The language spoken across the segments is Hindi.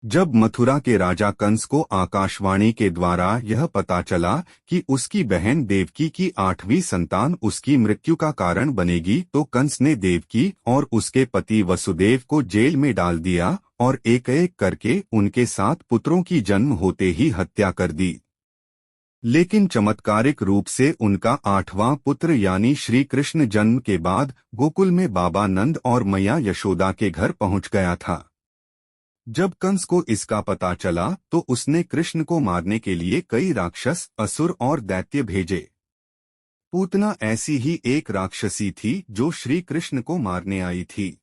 जब मथुरा के राजा कंस को आकाशवाणी के द्वारा यह पता चला कि उसकी बहन देवकी की 8वीं संतान उसकी मृत्यु का कारण बनेगी, तो कंस ने देवकी और उसके पति वसुदेव को जेल में डाल दिया और एक एक करके उनके 7 पुत्रों की जन्म होते ही हत्या कर दी। लेकिन चमत्कारिक रूप से उनका 8वां पुत्र यानी श्री कृष्ण जन्म के बाद गोकुल में बाबा नंद और मैया यशोदा के घर पहुंच गया था। जब कंस को इसका पता चला तो उसने कृष्ण को मारने के लिए कई राक्षस, असुर और दैत्य भेजे। पूतना ऐसी ही एक राक्षसी थी जो श्री कृष्ण को मारने आई थी।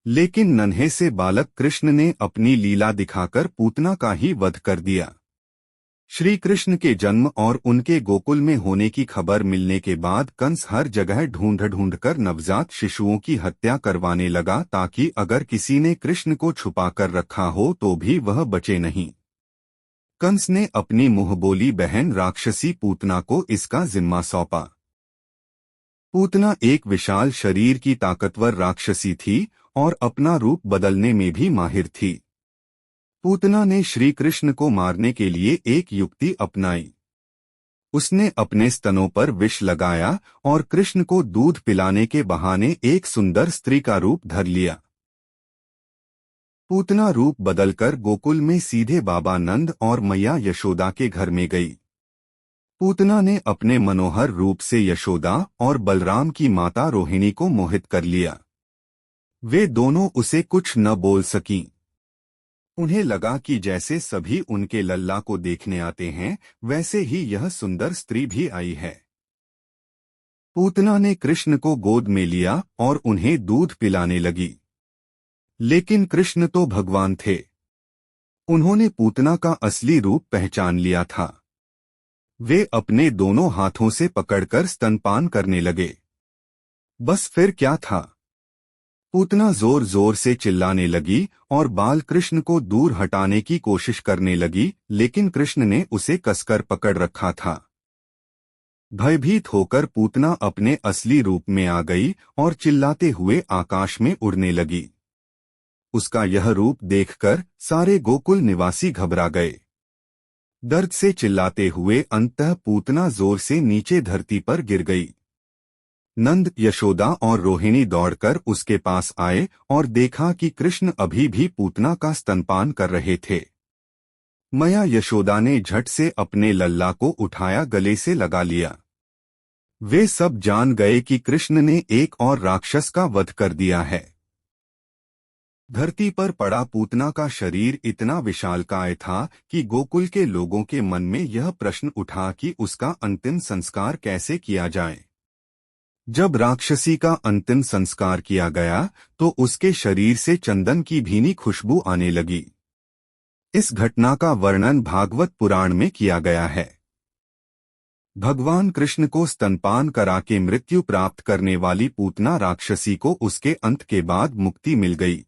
लेकिन नन्हे से बालक कृष्ण ने अपनी लीला दिखाकर पूतना का ही वध कर दिया। श्री कृष्ण के जन्म और उनके गोकुल में होने की खबर मिलने के बाद कंस हर जगह ढूंढ ढूंढ कर नवजात शिशुओं की हत्या करवाने लगा, ताकि अगर किसी ने कृष्ण को छुपा कर रखा हो तो भी वह बचे नहीं। कंस ने अपनी मुंहबोली बहन राक्षसी पूतना को इसका जिम्मा सौंपा। पूतना एक विशाल शरीर की ताकतवर राक्षसी थी और अपना रूप बदलने में भी माहिर थी। पूतना ने श्री कृष्ण को मारने के लिए एक युक्ति अपनाई। उसने अपने स्तनों पर विष लगाया और कृष्ण को दूध पिलाने के बहाने एक सुंदर स्त्री का रूप धर लिया। पूतना रूप बदलकर गोकुल में सीधे बाबा नंद और मैया यशोदा के घर में गई। पूतना ने अपने मनोहर रूप से यशोदा और बलराम की माता रोहिणी को मोहित कर लिया। वे दोनों उसे कुछ न बोल सकीं। उन्हें लगा कि जैसे सभी उनके लल्ला को देखने आते हैं, वैसे ही यह सुंदर स्त्री भी आई है। पूतना ने कृष्ण को गोद में लिया और उन्हें दूध पिलाने लगी। लेकिन कृष्ण तो भगवान थे। उन्होंने पूतना का असली रूप पहचान लिया था। वे अपने दोनों हाथों से पकड़कर स्तनपान करने लगे। बस फिर क्या था? पूतना जोर जोर से चिल्लाने लगी और बाल कृष्ण को दूर हटाने की कोशिश करने लगी, लेकिन कृष्ण ने उसे कसकर पकड़ रखा था। भयभीत होकर पूतना अपने असली रूप में आ गई और चिल्लाते हुए आकाश में उड़ने लगी। उसका यह रूप देखकर सारे गोकुल निवासी घबरा गए। दर्द से चिल्लाते हुए अंततः पूतना जोर से नीचे धरती पर गिर गई। नंद, यशोदा और रोहिणी दौड़कर उसके पास आए और देखा कि कृष्ण अभी भी पूतना का स्तनपान कर रहे थे। मैया यशोदा ने झट से अपने लल्ला को उठाया, गले से लगा लिया। वे सब जान गए कि कृष्ण ने एक और राक्षस का वध कर दिया है। धरती पर पड़ा पूतना का शरीर इतना विशालकाय था कि गोकुल के लोगों के मन में यह प्रश्न उठा कि उसका अंतिम संस्कार कैसे किया जाए। जब राक्षसी का अंतिम संस्कार किया गया तो उसके शरीर से चंदन की भीनी खुशबू आने लगी। इस घटना का वर्णन भागवत पुराण में किया गया है। भगवान कृष्ण को स्तनपान करा के मृत्यु प्राप्त करने वाली पूतना राक्षसी को उसके अंत के बाद मुक्ति मिल गई।